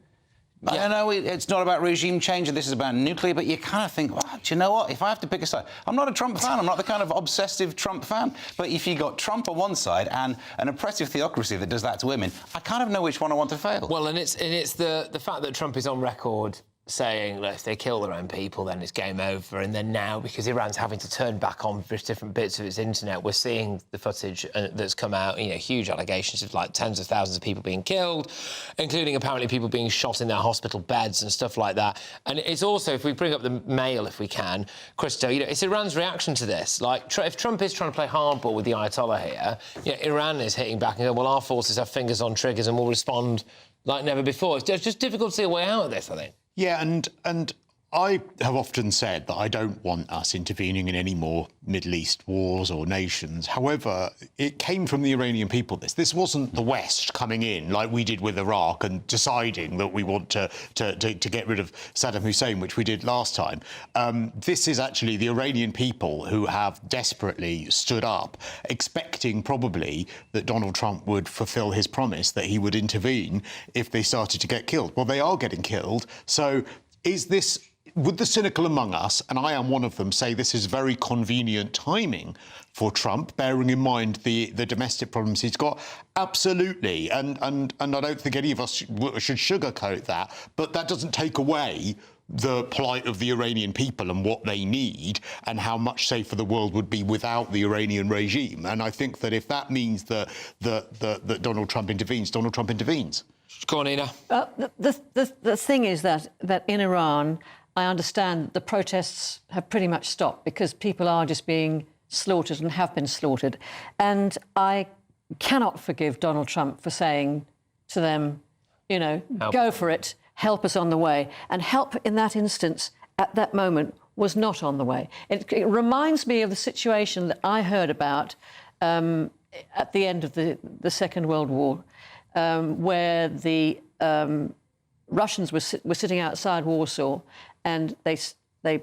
Yeah. I know it's not about regime change, and this is about nuclear, but you kind of think, well, do you know what? If I have to pick a side, I'm not a Trump fan. I'm not the kind of obsessive Trump fan. But if you got Trump on one side and an oppressive theocracy that does that to women, I kind of know which one I want to fail. Well, and it's the fact that Trump is on record saying, look, if they kill their own people, then it's game over. And then now, because Iran's having to turn back on different bits of its internet, we're seeing the footage that's come out, you know, huge allegations of like tens of thousands of people being killed, including apparently people being shot in their hospital beds and stuff like that. And it's also, if we bring up the Mail, if we can, Christo, you know, it's Iran's reaction to this. Like, if Trump is trying to play hardball with the Ayatollah here, you know, Iran is hitting back and going, well, our forces have fingers on triggers and will respond like never before. It's just difficult to see a way out of this, I think. Yeah, and I have often said that I don't want us intervening in any more Middle East wars or nations. However, it came from the Iranian people, this wasn't the West coming in like we did with Iraq and deciding that we want to get rid of Saddam Hussein, which we did last time. This is actually the Iranian people who have desperately stood up, expecting probably that Donald Trump would fulfill his promise that he would intervene if they started to get killed. Well, they are getting killed. So would the cynical among us, and I am one of them, say this is very convenient timing for Trump, bearing in mind the domestic problems he's got? Absolutely. And I don't think any of us should sugarcoat that. But that doesn't take away the plight of the Iranian people and what they need and how much safer the world would be without the Iranian regime. And I think that if that means that Donald Trump intervenes, Donald Trump intervenes. Go on, Ina. The thing is that in Iran, I understand the protests have pretty much stopped because people are just being slaughtered and have been slaughtered. And I cannot forgive Donald Trump for saying to them, you know, go for it, help us on the way. And help in that instance, at that moment, was not on the way. It reminds me of the situation that I heard about at the end of the Second World War, where the Russians were sitting outside Warsaw, and they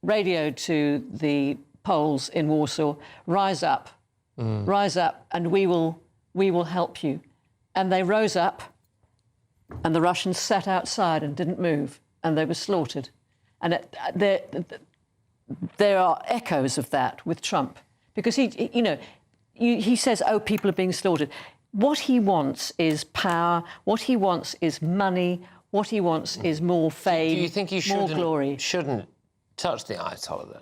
radioed to the Poles in Warsaw, rise up, and we will help you. And they rose up, and the Russians sat outside and didn't move, and they were slaughtered. And there are echoes of that with Trump, because he says, oh, people are being slaughtered. What he wants is power. What he wants is money. What he wants is more fame, Do you think he more glory. Shouldn't touch the Ayatollah then?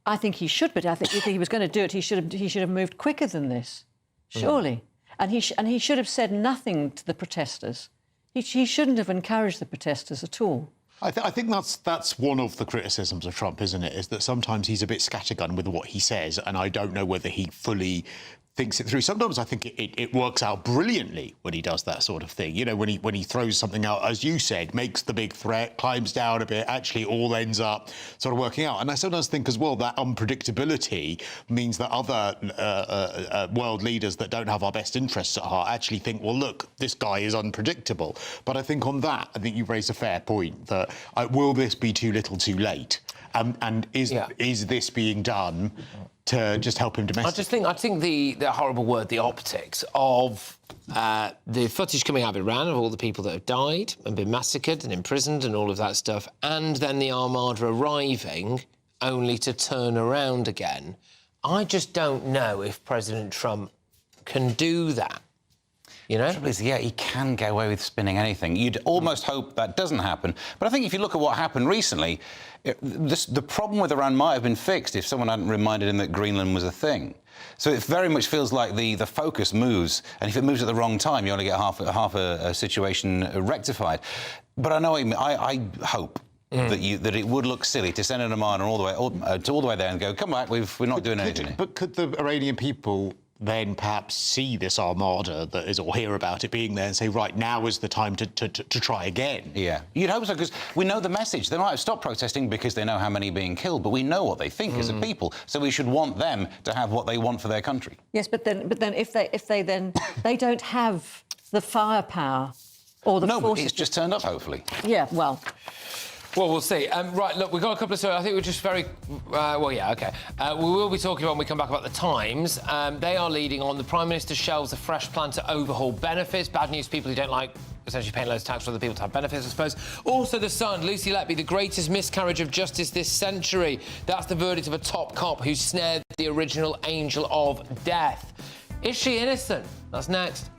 I think he should, but I think if he was going to do it, he should have moved quicker than this, surely. And he should have said nothing to the protesters. He shouldn't have encouraged the protesters at all. I think that's one of the criticisms of Trump, isn't it? Is that sometimes he's a bit scattergun with what he says, and I don't know whether he fully thinks it through. Sometimes I think it works out brilliantly when he does that sort of thing. You know, when he throws something out, as you said, makes the big threat, climbs down a bit, actually all ends up sort of working out. And I sometimes think as well that unpredictability means that other world leaders that don't have our best interests at heart actually think, well, look, this guy is unpredictable. But I think on that, I think you've raised a fair point that will this be too little too late? And is this being done to just help him domestically? I think the horrible word, the optics of the footage coming out of Iran of all the people that have died and been massacred and imprisoned and all of that stuff, and then the armada arriving only to turn around again. I just don't know if President Trump can do that. You know? Yeah, he can get away with spinning anything. You'd almost hope that doesn't happen. But I think if you look at what happened recently, the problem with Iran might have been fixed if someone hadn't reminded him that Greenland was a thing. So it very much feels like the focus moves, and if it moves at the wrong time, you only get half a situation rectified. But I know, I hope that it would look silly to send an armada all the way there and go, come back, we're not doing anything. But could the Iranian people then perhaps see this armada that is, or hear about it being there and say, right, now is the time to try again? Yeah, you'd hope so, because we know the message. They might have stopped protesting because they know how many are being killed, but we know what they think as a people, so we should want them to have what they want for their country. Yes, but then if they they don't have the firepower or the forces. No, it's just turned up, hopefully. Yeah, well, we'll see. Right, look, we've got a couple of stories. I think we're just very... OK. We will be talking when we come back about the Times. They are leading on. The Prime Minister shelves a fresh plan to overhaul benefits. Bad news, people who don't like essentially paying loads of tax for other people to have benefits, I suppose. Also, The Sun, Lucy Letby, the greatest miscarriage of justice this century. That's the verdict of a top cop who snared the original angel of death. Is she innocent? That's next.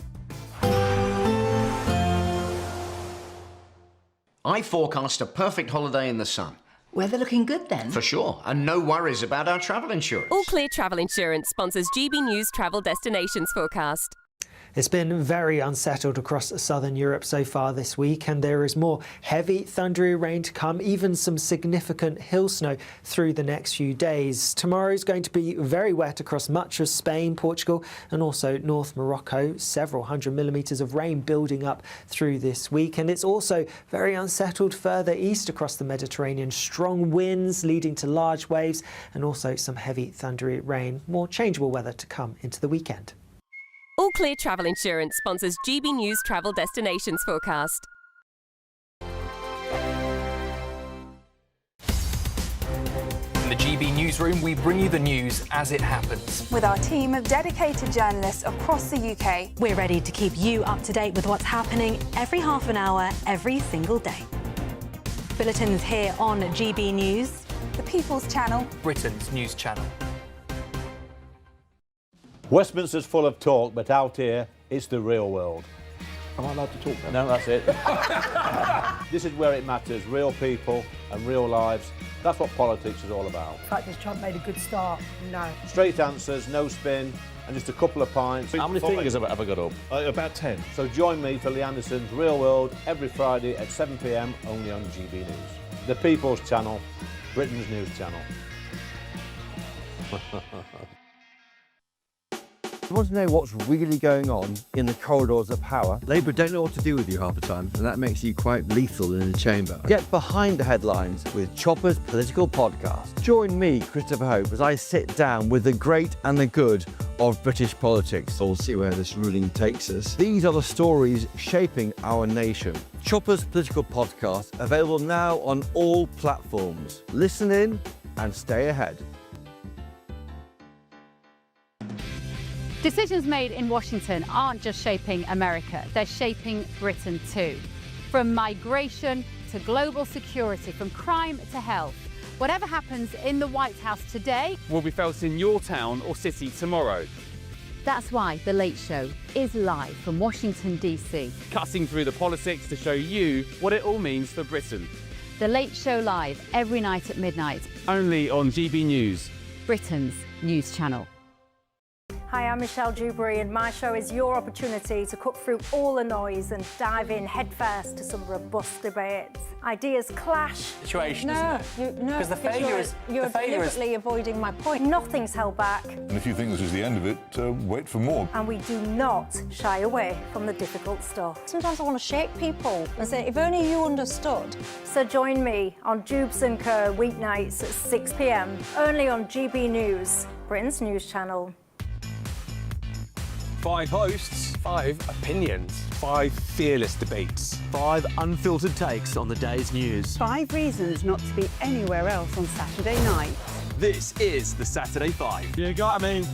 I forecast a perfect holiday in the sun. Weather looking good then? For sure, and no worries about our travel insurance. All Clear Travel Insurance sponsors GB News Travel Destinations Forecast. It's been very unsettled across southern Europe so far this week, and there is more heavy, thundery rain to come, even some significant hill snow through the next few days. Tomorrow is going to be very wet across much of Spain, Portugal, and also North Morocco. Several hundred millimetres of rain building up through this week, and it's also very unsettled further east across the Mediterranean. Strong winds leading to large waves, and also some heavy, thundery rain. More changeable weather to come into the weekend. All Clear Travel Insurance sponsors GB News Travel Destinations Forecast. In the GB newsroom, we bring you the news as it happens. With our team of dedicated journalists across the UK, we're ready to keep you up to date with what's happening every half an hour, every single day. Bulletins here on GB News, the People's Channel, Britain's news channel. Westminster's full of talk, but out here, it's the real world. Am I allowed to talk now? No, that's it. This is where it matters, real people and real lives. That's what politics is all about. In fact, this Trump made a good start. No. Straight answers, no spin, and just a couple of pints. How many fingers have I got up? About 10. So join me for Lee Anderson's Real World every Friday at 7 p.m. only on GB News. The People's Channel, Britain's news channel. You want to know what's really going on in the corridors of power? Labour don't know what to do with you half the time, and that makes you quite lethal in the chamber. Get behind the headlines with Chopper's political podcast. Join me, Christopher Hope, as I sit down with the great and the good of British politics. We'll see where this ruling takes us. These are the stories shaping our nation. Chopper's political podcast, available now on all platforms. Listen in and stay ahead. Decisions made in Washington aren't just shaping America, they're shaping Britain too. From migration to global security, from crime to health. Whatever happens in the White House today will be felt in your town or city tomorrow. That's why The Late Show is live from Washington, D.C. Cutting through the politics to show you what it all means for Britain. The Late Show live every night at midnight. Only on GB News, Britain's news channel. Hi, I'm Michelle Dewberry, and my show is your opportunity to cut through all the noise and dive in headfirst to some robust debates. Ideas clash. Situation, no, isn't it? No, because the failure is you're deliberately avoiding my point. Nothing's held back. And if you think this is the end of it, wait for more. And we do not shy away from the difficult stuff. Sometimes I want to shake people and say, if only you understood. So join me on Jubes & Co. weeknights at 6 p.m. only on GB News, Britain's news channel. 5 hosts, 5 opinions, 5 fearless debates, 5 unfiltered takes on the day's news. 5 reasons not to be anywhere else on Saturday night. This is the Saturday 5. You got me.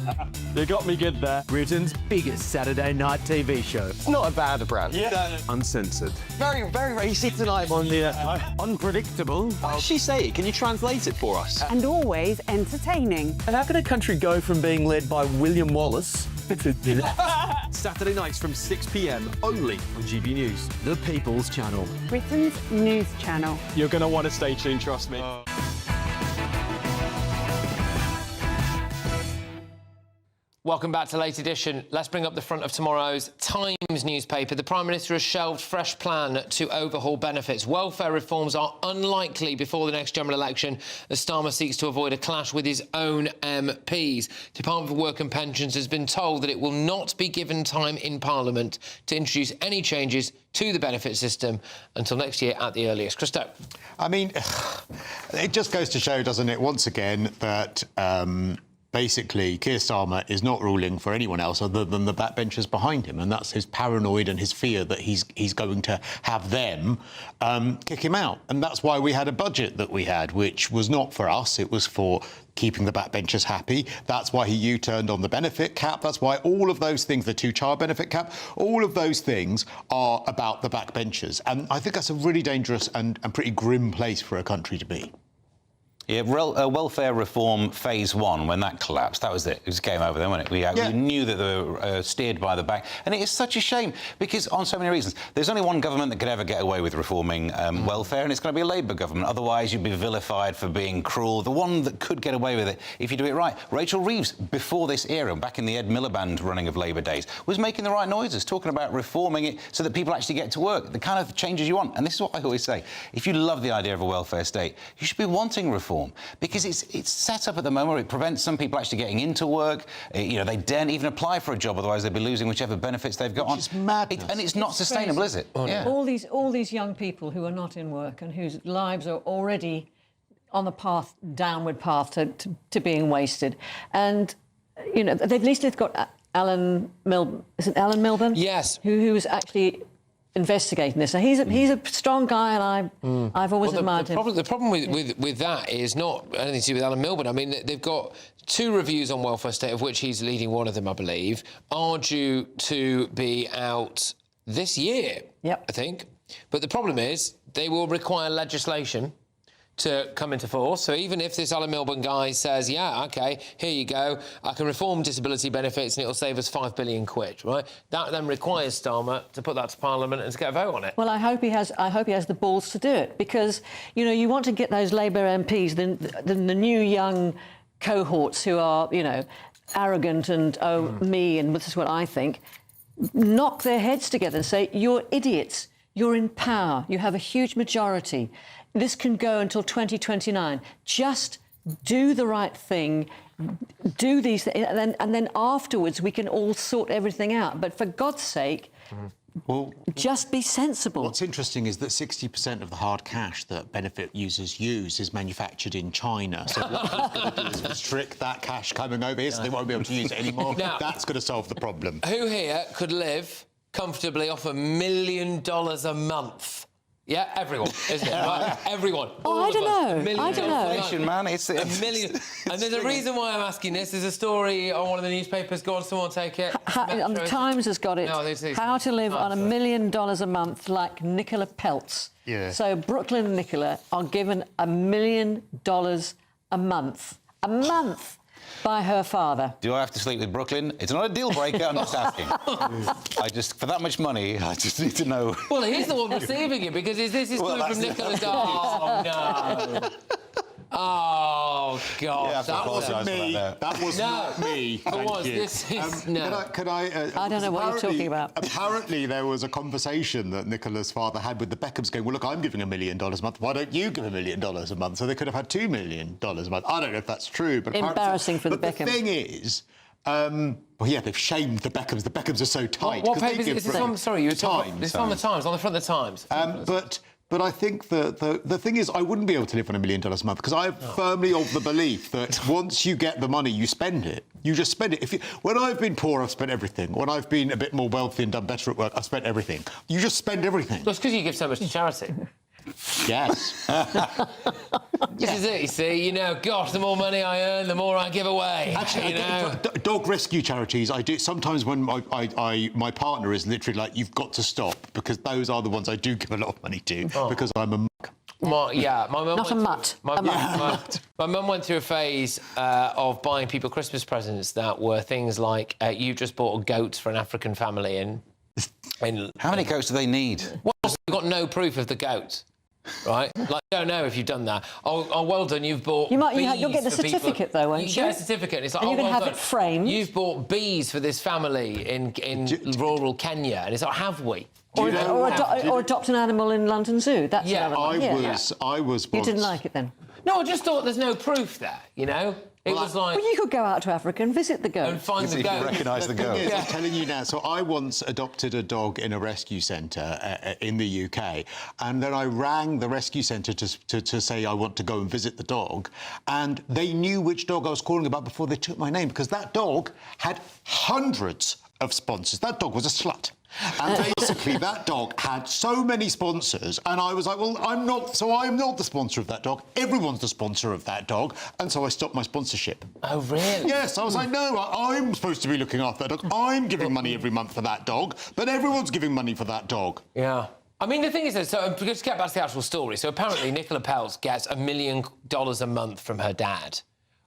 You got me good there. Britain's biggest Saturday night TV show. It's not a bad brand. Yeah. Uncensored. Very, very racy tonight on the unpredictable. What does she say? Can you translate it for us? And always entertaining. And how can a country go from being led by William Wallace Saturday nights from 6 p.m. only on GB News, the People's Channel. Britain's news channel. You're going to want to stay tuned, trust me. Welcome back to Late Edition. Let's bring up the front of tomorrow's Times newspaper. The Prime Minister has shelved fresh plan to overhaul benefits. Welfare reforms are unlikely before the next general election as Starmer seeks to avoid a clash with his own MPs. Department for Work and Pensions has been told that it will not be given time in Parliament to introduce any changes to the benefit system until next year at the earliest. Christo. I mean, it just goes to show, doesn't it, once again, that basically Keir Starmer is not ruling for anyone else other than the backbenchers behind him, and that's his paranoid and his fear that he's going to have them kick him out. And that's why we had a budget that we had, which was not for us, it was for keeping the backbenchers happy. That's why he U-turned on the benefit cap. That's why all of those things, the 2-child benefit cap, all of those things are about the backbenchers. And I think that's a really dangerous and pretty grim place for a country to be. Yeah, welfare reform phase 1, when that collapsed, that was it. It was game over then, wasn't it? We knew that they were steered by the back. And it is such a shame, because on so many reasons. There's only one government that could ever get away with reforming welfare, and it's going to be a Labour government. Otherwise, you'd be vilified for being cruel. The one that could get away with it, if you do it right, Rachel Reeves, before this era, back in the Ed Miliband running of Labour days, was making the right noises, talking about reforming it so that people actually get to work, the kind of changes you want. And this is what I always say. If you love the idea of a welfare state, you should be wanting reform. Because it's set up at the moment where it prevents some people actually getting into work. You know, they daren't even apply for a job, otherwise they'd be losing whichever benefits they've got on. It's madness. And it's not sustainable, is it? Yeah. All these young people who are not in work and whose lives are already on the downward path to being wasted. And, you know, at least they've got Alan Milburn. Is it Alan Milburn? Yes. Who's actually investigating this. So he's a strong guy, and I've always admired him. The problem with that is not anything to do with Alan Milburn. I mean, they've got 2 reviews on welfare state, of which he's leading one of them, I believe, are due to be out this year, I think. But the problem is they will require legislation to come into force. So even if this Alan Milburn guy says, yeah, OK, here you go, I can reform disability benefits and it'll save us £5 billion, right? That then requires Starmer to put that to Parliament and to get a vote on it. Well, I hope he has the balls to do it, because, you know, you want to get those Labour MPs, the new young cohorts who are, you know, arrogant and, me, and this is what I think, knock their heads together and say, you're idiots, you're in power, you have a huge majority. This can go until 2029. Just do the right thing, do these things, and then afterwards we can all sort everything out. But for God's sake, just be sensible. What's interesting is that 60% of the hard cash that benefit users use is manufactured in China. So what he's going to do is restrict that cash coming over here so they won't be able to use it anymore. Now, that's going to solve the problem. Who here could live comfortably off $1 million a month? Yeah, everyone, isn't it? Right? Everyone. Oh, I don't know. I don't know. Inflation, man. It's $1 million. And there's a reason why I'm asking this. There's a story on one of the newspapers. Go on, someone take it. The Times has got it. No, How to live on $1 million a month like Nicola Peltz. Yeah. So Brooklyn and Nicola are given $1 million a month. A month. By her father. Do I have to sleep with Brooklyn? It's not a deal breaker, I'm just asking. For that much money, I just need to know. Well, he's the one receiving it, because this is coming from Nicola Oh, no. Oh, God. Yeah, that wasn't me. That was not me. Thank you. This is... no. Can I I don't know what you're talking about. Apparently, there was a conversation that Nicola's father had with the Beckhams going, well, look, I'm giving $1 million a month. Why don't you give $1 million a month? So they could have had $2 million a month. I don't know if that's true. But embarrassing for the Beckhams. But the thing is... well, yeah, they've shamed the Beckhams. The Beckhams are so tight. What paper is this on? Sorry, you were talking... It's on the Times, on the front of the Times. But I think the thing is, I wouldn't be able to live on $1 million a month, because I'm firmly of the belief that once you get the money, you spend it. You just spend it. When I've been poor, I've spent everything. When I've been a bit more wealthy and done better at work, I've spent everything. You just spend everything. That's because you give so much to charity. Yes. This is it, you see. You know, gosh, the more money I earn, the more I give away. Actually, you know? Dog rescue charities, I do. Sometimes when my partner is literally like, you've got to stop, because those are the ones I do give a lot of money to, because I'm a muck. My mum Not a mutt. My mum went through a phase of buying people Christmas presents that were things like, you just bought a goat for an African family in How many goats do they need? Well, you've got no proof of the goat. Right? Like, I don't know if you've done that. Oh, well done, you've bought you'll get the for certificate, people. though, won't you? You get a certificate, and it's like, and you're going to have done. it framed. You've bought bees for this family in rural Kenya, and it's like, have we? Or adopt an animal in London Zoo. That's another one. I was. You didn't like it then? No, I just thought there's no proof there, you know? It was like... Well, you could go out to Africa and visit the goat. And find the goat. Recognise the goat. I'm telling you now, so I once adopted a dog in a rescue centre in the UK, and then I rang the rescue centre to say I want to go and visit the dog, and they knew which dog I was calling about before they took my name, because that dog had hundreds of sponsors. That dog was a slut. And basically, that dog had so many sponsors, and I was like, well, I'm not the sponsor of that dog. Everyone's the sponsor of that dog, and so I stopped my sponsorship. Oh, really? Yes, I was like, no, I'm supposed to be looking after that dog. I'm giving money every month for that dog, but everyone's giving money for that dog. Yeah. I mean, the thing is, so just to get back to the actual story, so apparently Nicola Peltz gets $1 million a month from her dad,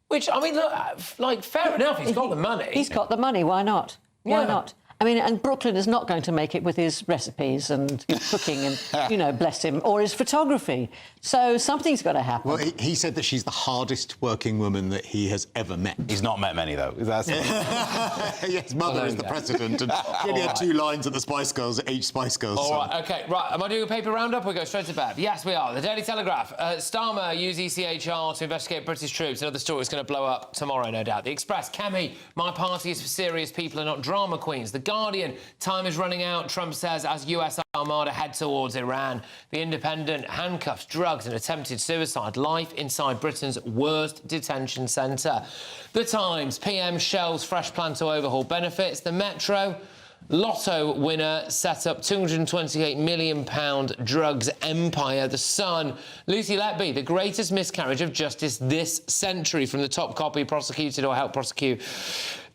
which, I mean, look, like, fair enough, he's got the money. He's got the money, why not? Why Yeah. not? I mean, and Brooklyn is not going to make it with his recipes and cooking and, you know, bless him, or his photography. So something's got to happen. Well, he said that she's the hardest working woman that he has ever met. He's not met many, though. That's Yes, mother is the precedent, and she only had 2 lines at the Spice Girls, at each Spice Girls All song. right, OK, right. Am I doing a paper roundup or go straight to bed? Yes, we are. The Daily Telegraph. Starmer used ECHR to investigate British troops. Another story is going to blow up tomorrow, no doubt. The Express. Kemi, my party is for serious people and not drama queens. The Guardian. Time is running out, Trump says, as US armada head towards Iran. The Independent. Handcuffs, drugs and attempted suicide. Life inside Britain's worst detention centre. The Times. PM shelves fresh plan to overhaul benefits. The Metro. Lotto winner set up £228 million drugs empire. The Sun. Lucy Letby, the greatest miscarriage of justice this century, from the top copy prosecuted or helped prosecute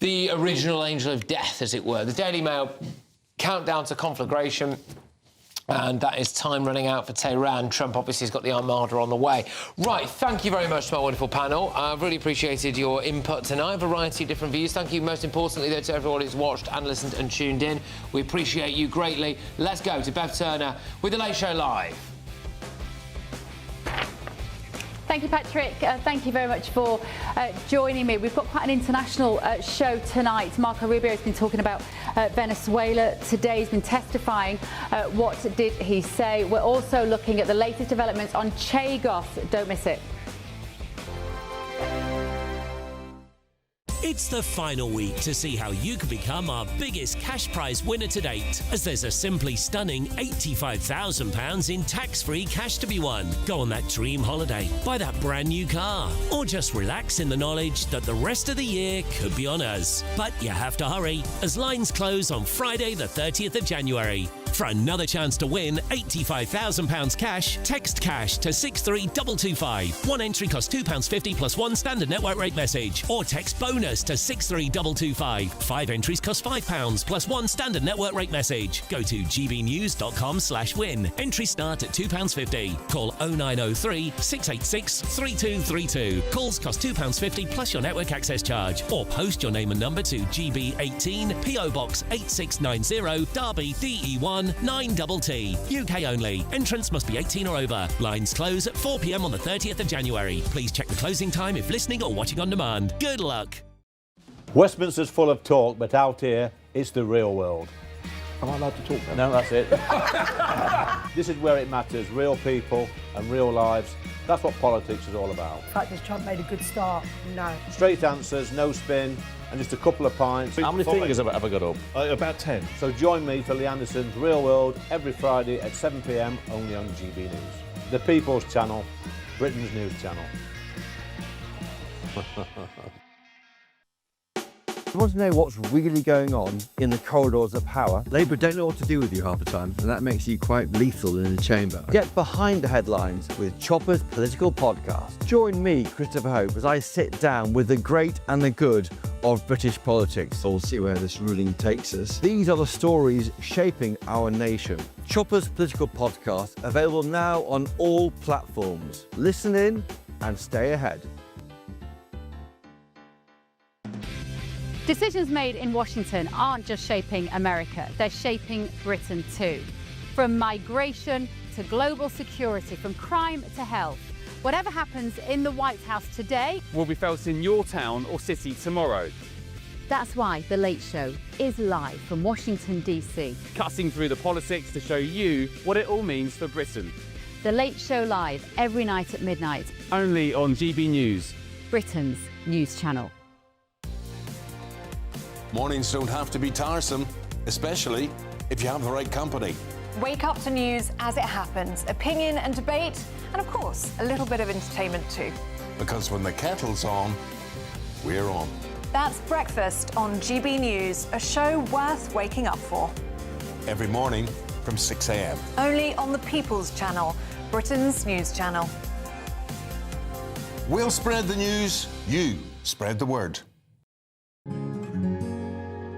the original angel of death, as it were. The Daily Mail. Countdown to conflagration. And that is time running out for Tehran. Trump obviously has got the armada on the way. Right, thank you very much to my wonderful panel. I've really appreciated your input tonight. A variety of different views. Thank you, most importantly, though, to everyone who's watched and listened and tuned in. We appreciate you greatly. Let's go to Bev Turner with The Late Show Live. Thank you, Patrick. Thank you very much for joining me. We've got quite an international show tonight. Marco Rubio has been talking about Venezuela today. He's been testifying. What did he say? We're also looking at the latest developments on Chagos. Don't miss it. It's the final week to see how you can become our biggest cash prize winner to date, as there's a simply stunning £85,000 in tax-free cash to be won. Go on that dream holiday, buy that brand new car, or just relax in the knowledge that the rest of the year could be on us. But you have to hurry, as lines close on Friday the 30th of January. For another chance to win £85,000 cash, text cash to 63225. One entry costs £2.50 plus one standard network rate message, or text bonus to 63225. 5 entries cost £5 plus one standard network rate message. Go to gbnews.com/win. Entries start at £2.50. Call 0903 686 3232. Calls cost £2.50 plus your network access charge, or post your name and number to GB18 PO Box 8690 Derby DE1 9TT. UK only. Entrance must be 18 or over. Lines close at 4 p.m. on the 30th of January. Please check the closing time if listening or watching on demand. Good luck. Westminster's full of talk, but out here, it's the real world. Am I allowed to talk now? No, that's it. This is where it matters. Real people and real lives. That's what politics is all about. In fact, has Trump made a good start? No. Straight answers, no spin, and just a couple of pints. How many fingers have I got up? About 10. So join me for Lee Anderson's Real World every Friday at 7 p.m. only on GB News. The People's Channel, Britain's news channel. You want to know what's really going on in the corridors of power? Labour don't know what to do with you half the time, and that makes you quite lethal in the chamber. Get behind the headlines with Chopper's Political Podcast. Join me, Christopher Hope, as I sit down with the great and the good of British politics. We'll see where this ruling takes us. These are the stories shaping our nation. Chopper's Political Podcast, available now on all platforms. Listen in and stay ahead. Decisions made in Washington aren't just shaping America, they're shaping Britain too. From migration to global security, from crime to health. Whatever happens in the White House today will be felt in your town or city tomorrow. That's why The Late Show is live from Washington, D.C. Cutting through the politics to show you what it all means for Britain. The Late Show live every night at midnight. Only on GB News, Britain's news channel. Mornings don't have to be tiresome, especially if you have the right company. Wake up to news as it happens, opinion and debate, and of course, a little bit of entertainment too. Because when the kettle's on, we're on. That's Breakfast on GB News, a show worth waking up for. Every morning from 6 a.m. Only on the People's Channel, Britain's news channel. We'll spread the news, you spread the word.